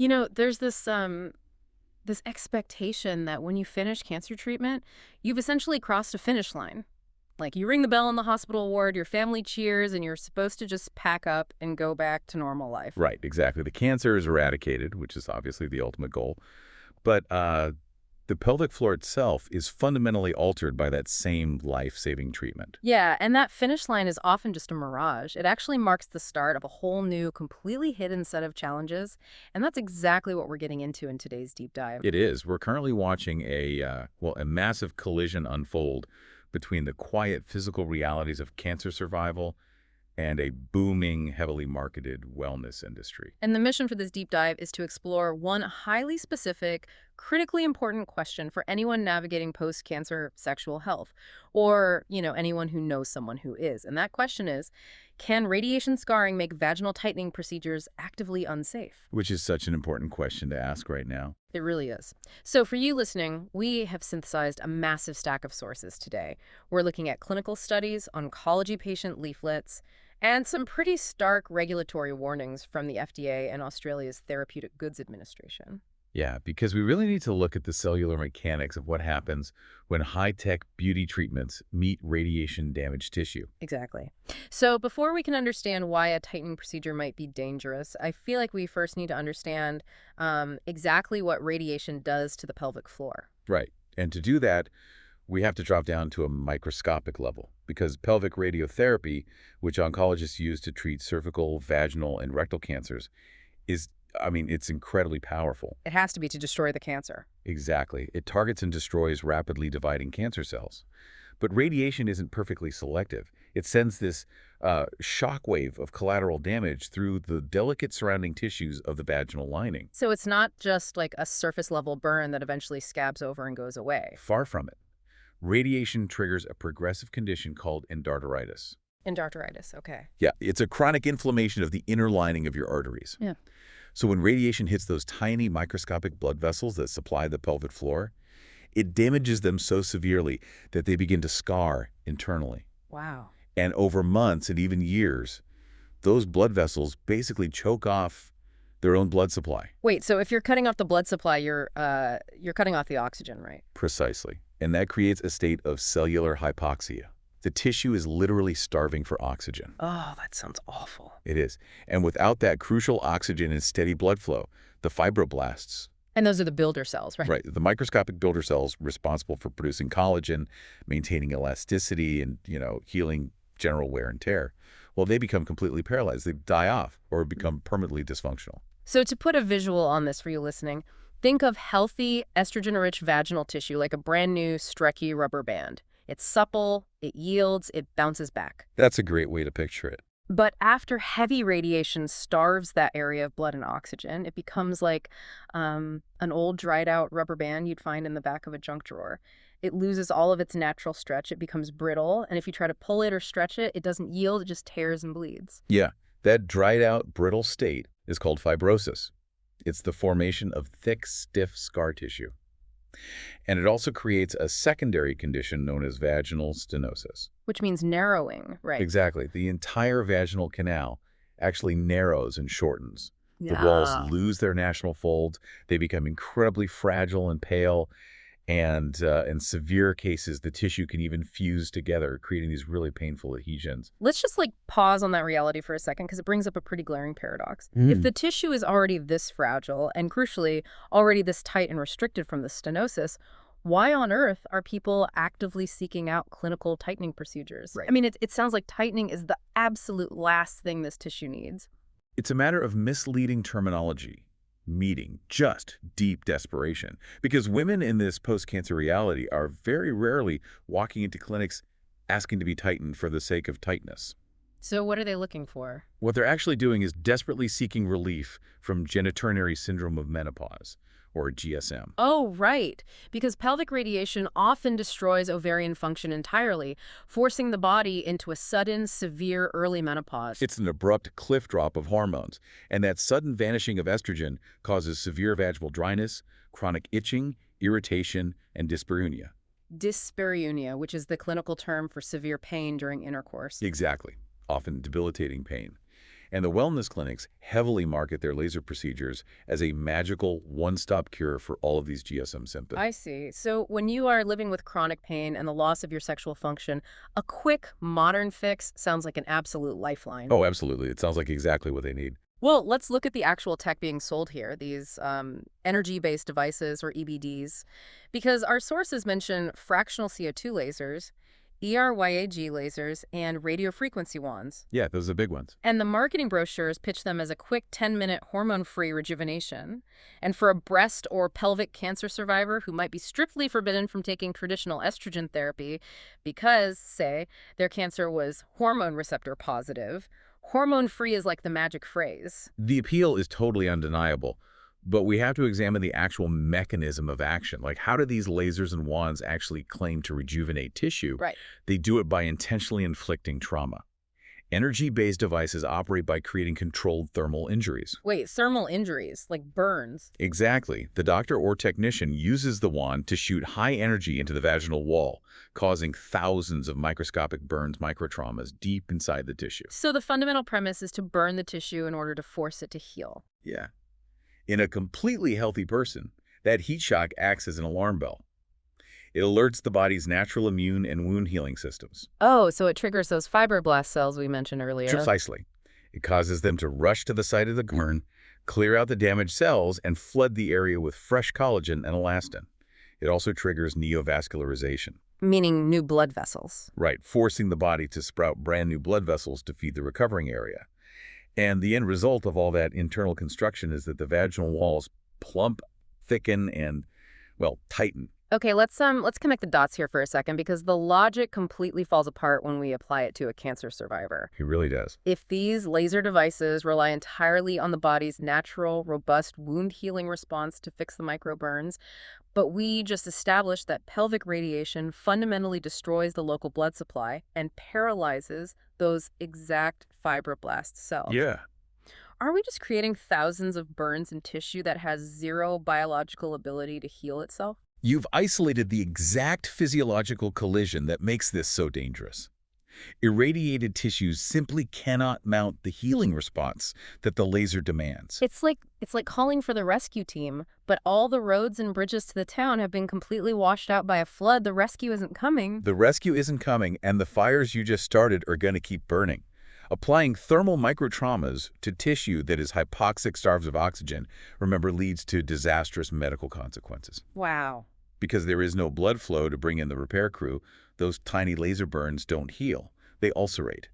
There's this expectation that when you finish cancer treatment, you've essentially crossed a finish line. Like you ring the bell in the hospital ward, your family cheers, and you're supposed to just pack up and go back to normal life. Right, exactly. The cancer is eradicated, which is obviously the ultimate goal. But the pelvic floor itself is fundamentally altered by that same life-saving treatment. Yeah, and that finish line is often just a mirage. It actually marks the start of a whole new, completely hidden set of challenges, and that's exactly what we're getting into in today's deep dive. It is. We're currently watching a massive collision unfold between the quiet physical realities of cancer survival and a booming, heavily marketed wellness industry. And the mission for this deep dive is to explore one highly specific, critically important question for anyone navigating post-cancer sexual health, or, anyone who knows someone who is. And that question is, can radiation scarring make vaginal tightening procedures actively unsafe? Which is such an important question to ask right now. It really is. So for you listening, we have synthesized a massive stack of sources today. We're looking at clinical studies, oncology patient leaflets, and some pretty stark regulatory warnings from the FDA and Australia's Therapeutic Goods Administration. Yeah, because we really need to look at the cellular mechanics of what happens when high-tech beauty treatments meet radiation-damaged tissue. Exactly. So before we can understand why a tightening procedure might be dangerous, I feel like we first need to understand exactly what radiation does to the pelvic floor. Right. And to do that, we have to drop down to a microscopic level because pelvic radiotherapy, which oncologists use to treat cervical, vaginal, and rectal cancers, it's incredibly powerful. It has to be to destroy the cancer. Exactly. It targets and destroys rapidly dividing cancer cells. But radiation isn't perfectly selective. It sends this shockwave of collateral damage through the delicate surrounding tissues of the vaginal lining. So it's not just like a surface level burn that eventually scabs over and goes away. Far from it. Radiation triggers a progressive condition called endarteritis. Endarteritis, okay. Yeah, it's a chronic inflammation of the inner lining of your arteries. Yeah. So when radiation hits those tiny microscopic blood vessels that supply the pelvic floor, it damages them so severely that they begin to scar internally. Wow. And over months and even years, those blood vessels basically choke off their own blood supply. Wait, so if you're cutting off the blood supply, you're cutting off the oxygen, right? Precisely. And that creates a state of cellular hypoxia. The tissue is literally starving for oxygen. Oh, that sounds awful. It is. And without that crucial oxygen and steady blood flow, the fibroblasts, And those are the builder cells, right? right, the microscopic builder cells responsible for producing collagen, maintaining elasticity, and, healing general wear and tear, well, they become completely paralyzed. They die off or become permanently dysfunctional. So to put a visual on this for you listening, think of healthy, estrogen-rich vaginal tissue like a brand new, stretchy rubber band. It's supple, it yields, it bounces back. That's a great way to picture it. But after heavy radiation starves that area of blood and oxygen, it becomes like an old dried out rubber band you'd find in the back of a junk drawer. It loses all of its natural stretch. It becomes brittle. And if you try to pull it or stretch it, it doesn't yield. It just tears and bleeds. Yeah, that dried out, brittle state is called fibrosis. It's the formation of thick, stiff scar tissue. And it also creates a secondary condition known as vaginal stenosis. Which means narrowing, right? Exactly. The entire vaginal canal actually narrows and shortens. The Yeah. walls lose their natural folds. They become incredibly fragile and pale. And in severe cases, the tissue can even fuse together, creating these really painful adhesions. Let's just pause on that reality for a second because it brings up a pretty glaring paradox. If the tissue is already this fragile and crucially already this tight and restricted from the stenosis, why on earth are people actively seeking out clinical tightening procedures? Right. I mean, it sounds like tightening is the absolute last thing this tissue needs. It's a matter of misleading terminology, meeting just deep desperation. Because women in this post-cancer reality are very rarely walking into clinics asking to be tightened for the sake of tightness. So what are they looking for? What they're actually doing is desperately seeking relief from genitourinary syndrome of menopause, or GSM. Oh, right. Because pelvic radiation often destroys ovarian function entirely, forcing the body into a sudden, severe early menopause. It's an abrupt cliff drop of hormones, and that sudden vanishing of estrogen causes severe vaginal dryness, chronic itching, irritation, and dyspareunia. Dyspareunia, which is the clinical term for severe pain during intercourse. Exactly, often debilitating pain. And the wellness clinics heavily market their laser procedures as a magical one-stop cure for all of these GSM symptoms. I see. So when you are living with chronic pain and the loss of your sexual function, a quick, modern fix sounds like an absolute lifeline. Oh, absolutely. It sounds like exactly what they need. Well, let's look at the actual tech being sold here, these energy-based devices or EBDs, because our sources mention fractional CO2 lasers, ERYAG lasers, and radiofrequency wands. Yeah, those are the big ones. And the marketing brochures pitch them as a quick 10-minute hormone-free rejuvenation. And for a breast or pelvic cancer survivor who might be strictly forbidden from taking traditional estrogen therapy because, say, their cancer was hormone receptor positive, hormone-free is like the magic phrase. The appeal is totally undeniable, but we have to examine the actual mechanism of action. Like, how do these lasers and wands actually claim to rejuvenate tissue? Right. They do it by intentionally inflicting trauma. Energy-based devices operate by creating controlled thermal injuries. Wait, thermal injuries, like burns. Exactly. The doctor or technician uses the wand to shoot high energy into the vaginal wall, causing thousands of microscopic burns, microtraumas deep inside the tissue. So the fundamental premise is to burn the tissue in order to force it to heal. Yeah. In a completely healthy person, that heat shock acts as an alarm bell. It alerts the body's natural immune and wound healing systems. Oh, so it triggers those fibroblast cells we mentioned earlier. Precisely. It causes them to rush to the site of the burn, clear out the damaged cells, and flood the area with fresh collagen and elastin. It also triggers neovascularization. Meaning new blood vessels. Right, forcing the body to sprout brand new blood vessels to feed the recovering area. And the end result of all that internal construction is that the vaginal walls plump, thicken, and, well, tighten. Okay, let's connect the dots here for a second because the logic completely falls apart when we apply it to a cancer survivor. It really does. If these laser devices rely entirely on the body's natural, robust wound healing response to fix the microburns, but we just established that pelvic radiation fundamentally destroys the local blood supply and paralyzes those exact fibroblast cells. Yeah. Are we just creating thousands of burns in tissue that has zero biological ability to heal itself? You've isolated the exact physiological collision that makes this so dangerous. Irradiated tissues simply cannot mount the healing response that the laser demands. It's like calling for the rescue team, but all the roads and bridges to the town have been completely washed out by a flood. The rescue isn't coming. The rescue isn't coming, and the fires you just started are going to keep burning. Applying thermal microtraumas to tissue that is hypoxic, starved of oxygen, remember, leads to disastrous medical consequences. Wow. Because there is no blood flow to bring in the repair crew, those tiny laser burns don't heal. They ulcerate.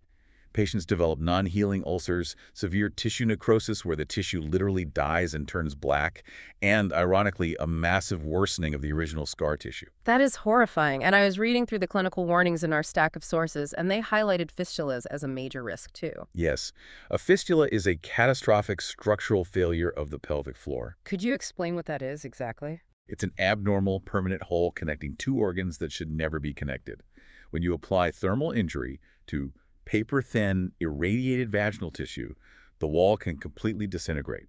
Patients develop non-healing ulcers, severe tissue necrosis where the tissue literally dies and turns black, and, ironically, a massive worsening of the original scar tissue. That is horrifying. And I was reading through the clinical warnings in our stack of sources, and they highlighted fistulas as a major risk, too. Yes, a fistula is a catastrophic structural failure of the pelvic floor. Could you explain what that is exactly? It's an abnormal, permanent hole connecting two organs that should never be connected. When you apply thermal injury to paper-thin, irradiated vaginal tissue, the wall can completely disintegrate.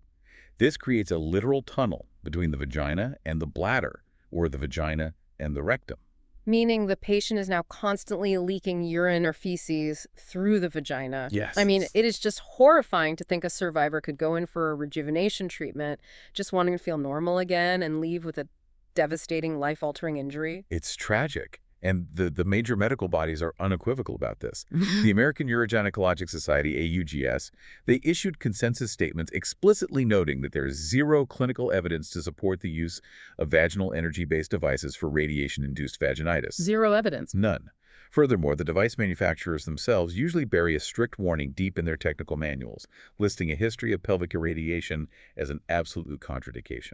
This creates a literal tunnel between the vagina and the bladder, or the vagina and the rectum. Meaning the patient is now constantly leaking urine or feces through the vagina. Yes. I mean, it is just horrifying to think a survivor could go in for a rejuvenation treatment, just wanting to feel normal again and leave with a devastating, life-altering injury. It's tragic. And the major medical bodies are unequivocal about this. The American Urogynecologic Society, AUGS, they issued consensus statements explicitly noting that there is zero clinical evidence to support the use of vaginal energy-based devices for radiation-induced vaginitis. Zero evidence. None. Furthermore, the device manufacturers themselves usually bury a strict warning deep in their technical manuals, listing a history of pelvic irradiation as an absolute contraindication.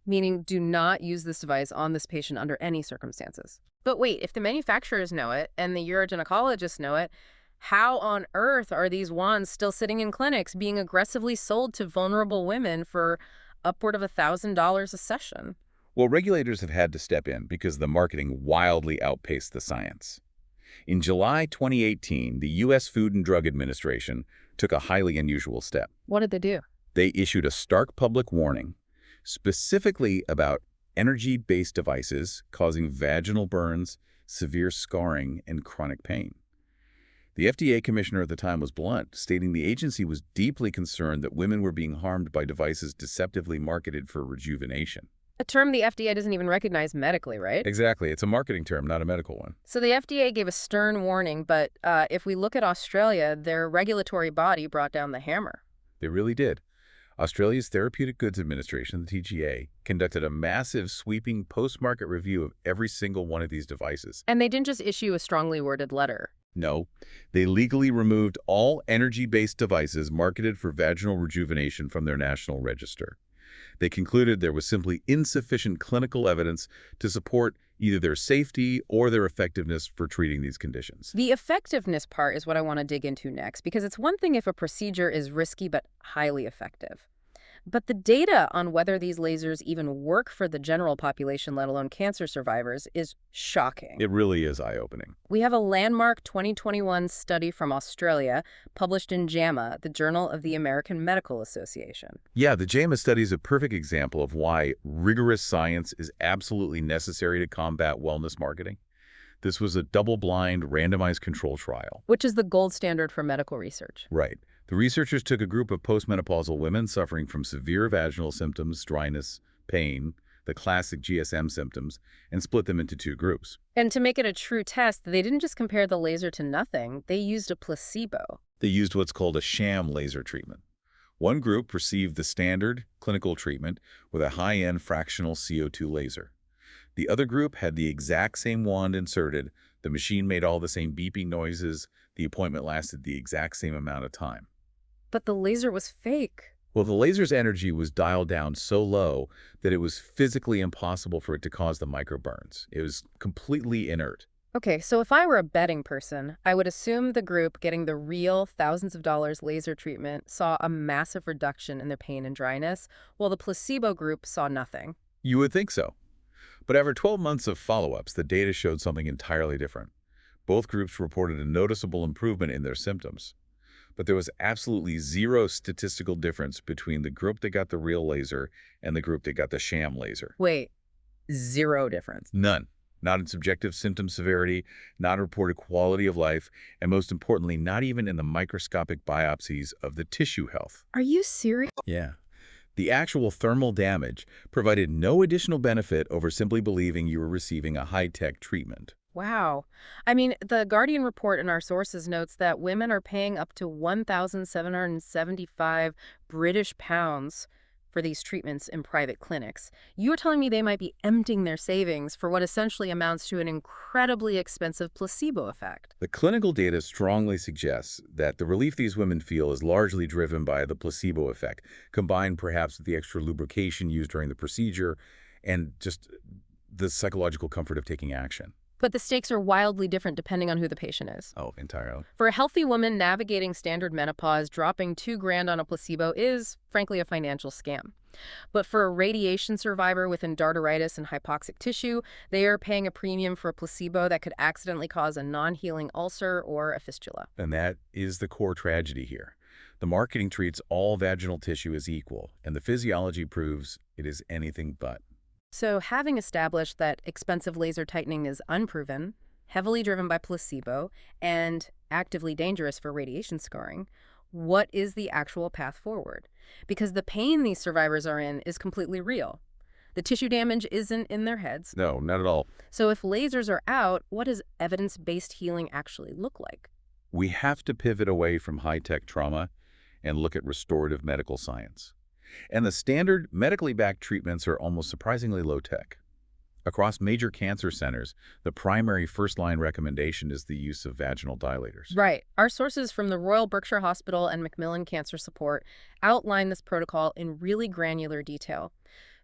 Meaning do not use this device on this patient under any circumstances. But wait, if the manufacturers know it and the urogynecologists know it, how on earth are these wands still sitting in clinics being aggressively sold to vulnerable women for upward of $1,000 a session? Well, regulators have had to step in because the marketing wildly outpaced the science. In July 2018, the U.S. Food and Drug Administration took a highly unusual step. What did they do? They issued a stark public warning specifically about energy-based devices causing vaginal burns, severe scarring, and chronic pain. The FDA commissioner at the time was blunt, stating the agency was deeply concerned that women were being harmed by devices deceptively marketed for rejuvenation. A term the FDA doesn't even recognize medically, right? Exactly. It's a marketing term, not a medical one. So the FDA gave a stern warning, but if we look at Australia, their regulatory body brought down the hammer. They really did. Australia's Therapeutic Goods Administration, the TGA, conducted a massive, sweeping post-market review of every single one of these devices. And they didn't just issue a strongly worded letter. No, they legally removed all energy-based devices marketed for vaginal rejuvenation from their national register. They concluded there was simply insufficient clinical evidence to support either their safety or their effectiveness for treating these conditions. The effectiveness part is what I want to dig into next, because it's one thing if a procedure is risky but highly effective. But the data on whether these lasers even work for the general population, let alone cancer survivors, is shocking. It really is eye-opening. We have a landmark 2021 study from Australia published in JAMA, the Journal of the American Medical Association. Yeah, the JAMA study is a perfect example of why rigorous science is absolutely necessary to combat wellness marketing. This was a double-blind, randomized control trial. Which is the gold standard for medical research. Right. The researchers took a group of postmenopausal women suffering from severe vaginal symptoms, dryness, pain, the classic GSM symptoms, and split them into two groups. And to make it a true test, they didn't just compare the laser to nothing, they used a placebo. They used what's called a sham laser treatment. One group received the standard clinical treatment with a high-end fractional CO2 laser. The other group had the exact same wand inserted, the machine made all the same beeping noises, the appointment lasted the exact same amount of time. But the laser was fake. Well, the laser's energy was dialed down so low that it was physically impossible for it to cause the microburns. It was completely inert. Okay, so if I were a betting person, I would assume the group getting the real thousands of dollars laser treatment saw a massive reduction in their pain and dryness, while the placebo group saw nothing. You would think so. But after 12 months of follow-ups, the data showed something entirely different. Both groups reported a noticeable improvement in their symptoms. But there was absolutely zero statistical difference between the group that got the real laser and the group that got the sham laser. Wait, zero difference. None. Not in subjective symptom severity, not in reported quality of life, and most importantly, not even in the microscopic biopsies of the tissue health. Are you serious? Yeah. The actual thermal damage provided no additional benefit over simply believing you were receiving a high-tech treatment. Wow. I mean, the Guardian report in our sources notes that women are paying up to 1,775 British pounds for these treatments in private clinics. You're telling me they might be emptying their savings for what essentially amounts to an incredibly expensive placebo effect. The clinical data strongly suggests that the relief these women feel is largely driven by the placebo effect, combined perhaps with the extra lubrication used during the procedure and just the psychological comfort of taking action. But the stakes are wildly different depending on who the patient is. Oh, entirely. For a healthy woman navigating standard menopause, dropping $2,000 on a placebo is, frankly, a financial scam. But for a radiation survivor with endarteritis and hypoxic tissue, they are paying a premium for a placebo that could accidentally cause a non-healing ulcer or a fistula. And that is the core tragedy here. The marketing treats all vaginal tissue as equal, and the physiology proves it is anything but. So having established that expensive laser tightening is unproven, heavily driven by placebo, and actively dangerous for radiation scarring, what is the actual path forward? Because the pain these survivors are in is completely real. The tissue damage isn't in their heads. No, not at all. So if lasers are out, what does evidence-based healing actually look like? We have to pivot away from high-tech trauma and look at restorative medical science. And the standard medically backed treatments are almost surprisingly low-tech. Across major cancer centers, the primary first-line recommendation is the use of vaginal dilators. Right. Our sources from the Royal Berkshire Hospital and Macmillan Cancer Support outline this protocol in really granular detail.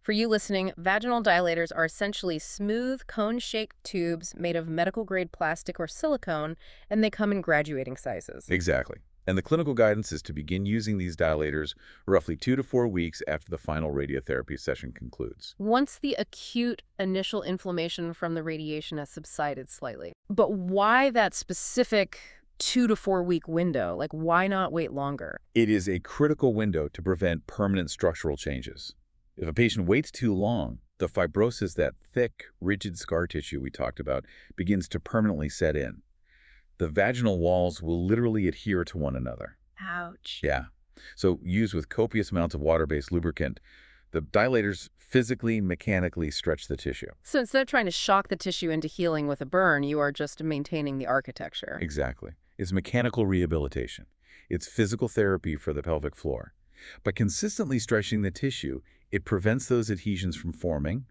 For you listening, vaginal dilators are essentially smooth, cone-shaped tubes made of medical-grade plastic or silicone, and they come in graduating sizes. Exactly. And the clinical guidance is to begin using these dilators roughly 2 to 4 weeks after the final radiotherapy session concludes. Once the acute initial inflammation from the radiation has subsided slightly. But why that specific 2 to 4 week window? Like, why not wait longer? It is a critical window to prevent permanent structural changes. If a patient waits too long, the fibrosis, that thick, rigid scar tissue we talked about, begins to permanently set in. The vaginal walls will literally adhere to one another. Ouch. Yeah. So used with copious amounts of water-based lubricant, the dilators physically, mechanically stretch the tissue. So instead of trying to shock the tissue into healing with a burn, you are just maintaining the architecture. Exactly. It's mechanical rehabilitation. It's physical therapy for the pelvic floor. By consistently stretching the tissue, it prevents those adhesions from forming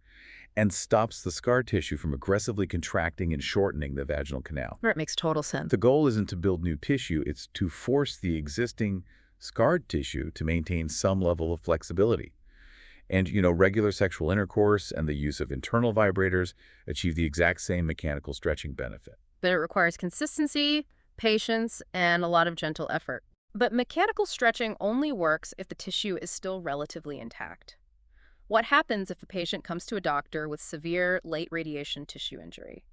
and stops the scar tissue from aggressively contracting and shortening the vaginal canal. That makes total sense. The goal isn't to build new tissue, it's to force the existing scarred tissue to maintain some level of flexibility. And, regular sexual intercourse and the use of internal vibrators achieve the exact same mechanical stretching benefit. But it requires consistency, patience, and a lot of gentle effort. But mechanical stretching only works if the tissue is still relatively intact. What happens if a patient comes to a doctor with severe late radiation tissue injury?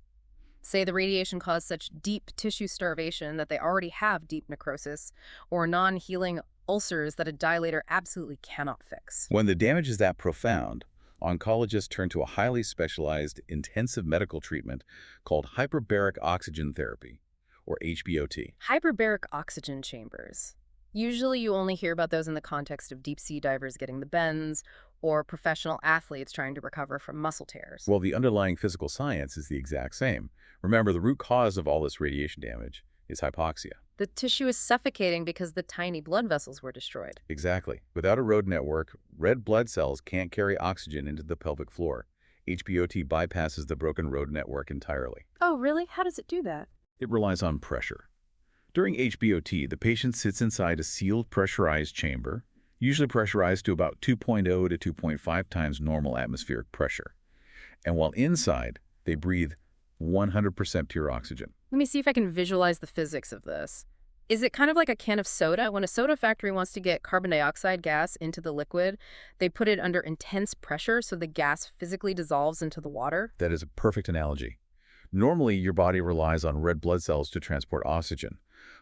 Say the radiation caused such deep tissue starvation that they already have deep necrosis or non-healing ulcers that a dilator absolutely cannot fix. When the damage is that profound, oncologists turn to a highly specialized intensive medical treatment called hyperbaric oxygen therapy, or HBOT. Hyperbaric oxygen chambers. Usually you only hear about those in the context of deep-sea divers getting the bends or professional athletes trying to recover from muscle tears. Well, the underlying physical science is the exact same. Remember, the root cause of all this radiation damage is hypoxia. The tissue is suffocating because the tiny blood vessels were destroyed. Exactly. Without a road network, red blood cells can't carry oxygen into the pelvic floor. HBOT bypasses the broken road network entirely. Oh, really? How does it do that? It relies on pressure. During HBOT, the patient sits inside a sealed pressurized chamber, usually pressurized to about 2.0 to 2.5 times normal atmospheric pressure. And while inside, they breathe 100% pure oxygen. Let me see if I can visualize the physics of this. Is it kind of like a can of soda? When a soda factory wants to get carbon dioxide gas into the liquid, they put it under intense pressure so the gas physically dissolves into the water? That is a perfect analogy. Normally, your body relies on red blood cells to transport oxygen.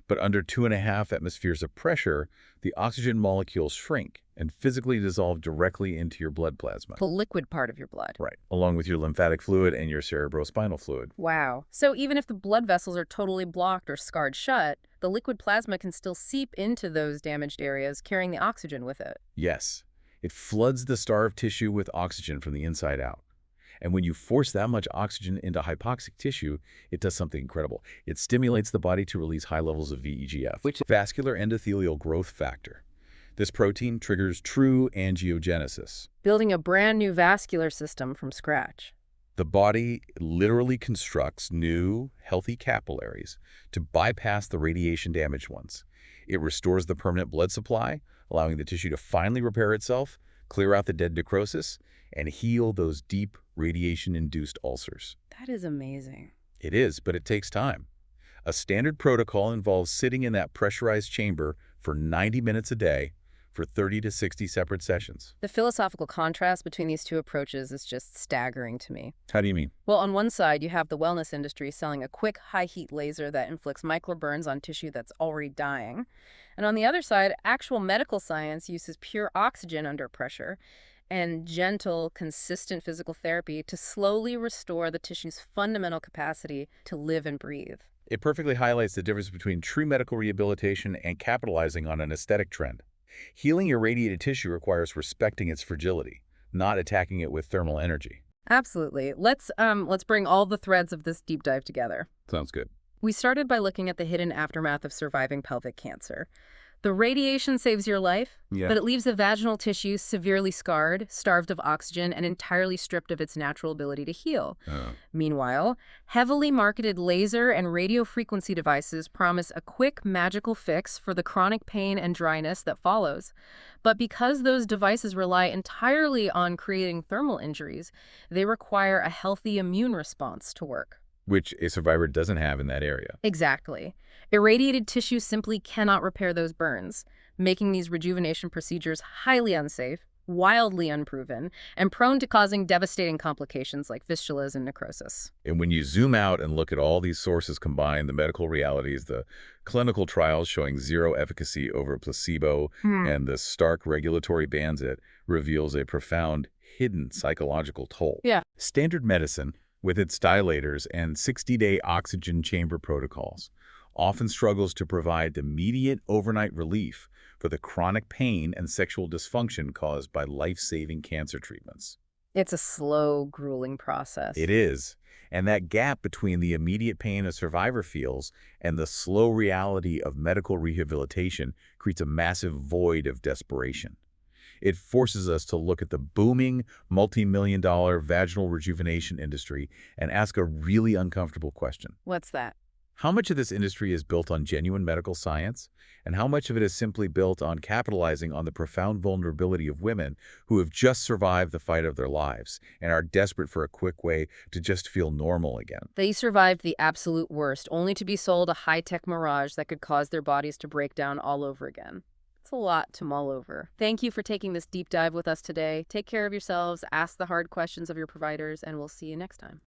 But under 2.5 atmospheres of pressure, the oxygen molecules shrink and physically dissolve directly into your blood plasma. The liquid part of your blood. Right, along with your lymphatic fluid and your cerebrospinal fluid. Wow. So even if the blood vessels are totally blocked or scarred shut, the liquid plasma can still seep into those damaged areas, carrying the oxygen with it. Yes, it floods the starved tissue with oxygen from the inside out. And when you force that much oxygen into hypoxic tissue, it does something incredible. It stimulates the body to release high levels of VEGF, which is vascular endothelial growth factor. This protein triggers true angiogenesis. Building a brand new vascular system from scratch. The body literally constructs new, healthy capillaries to bypass the radiation-damaged ones. It restores the permanent blood supply, allowing the tissue to finally repair itself, clear out the dead necrosis, and heal those deep radiation-induced ulcers. That is amazing. It is, but it takes time. A standard protocol involves sitting in that pressurized chamber for 90 minutes a day for 30 to 60 separate sessions. The philosophical contrast between these two approaches is just staggering to me. How do you mean? Well, on one side, you have the wellness industry selling a quick, high-heat laser that inflicts microburns on tissue that's already dying. And on the other side, actual medical science uses pure oxygen under pressure and gentle, consistent physical therapy to slowly restore the tissue's fundamental capacity to live and breathe. It perfectly highlights the difference between true medical rehabilitation and capitalizing on an aesthetic trend. Healing irradiated tissue requires respecting its fragility, not attacking it with thermal energy. Absolutely. Let's bring all the threads of this deep dive together. Sounds good. We started by looking at the hidden aftermath of surviving pelvic cancer. The radiation saves your life, but it leaves the vaginal tissue severely scarred, starved of oxygen, and entirely stripped of its natural ability to heal. Meanwhile, heavily marketed laser and radiofrequency devices promise a quick, magical fix for the chronic pain and dryness that follows. But because those devices rely entirely on creating thermal injuries, they require a healthy immune response to work. Which a survivor doesn't have in that area. Exactly. Irradiated tissue simply cannot repair those burns, making these rejuvenation procedures highly unsafe, wildly unproven, and prone to causing devastating complications like fistulas and necrosis. And when you zoom out and look at all these sources combined, the medical realities, the clinical trials showing zero efficacy over placebo, and the stark regulatory bans, it reveals a profound hidden psychological toll. Yeah. Standard medicine, with its dilators and 60-day oxygen chamber protocols, often struggles to provide immediate overnight relief for the chronic pain and sexual dysfunction caused by life-saving cancer treatments. It's a slow, grueling It process. is. And that gap between the immediate pain a survivor feels and the slow reality of medical rehabilitation creates a massive void of desperation. It forces us to look at the booming, multi-million dollar vaginal rejuvenation industry and ask a really uncomfortable question. What's that? How much of this industry is built on genuine medical science, and how much of it is simply built on capitalizing on the profound vulnerability of women who have just survived the fight of their lives and are desperate for a quick way to just feel normal again? They survived the absolute worst, only to be sold a high-tech mirage that could cause their bodies to break down all over again. It's a lot to mull over. Thank you for taking this deep dive with us today. Take care of yourselves, ask the hard questions of your providers, and we'll see you next time.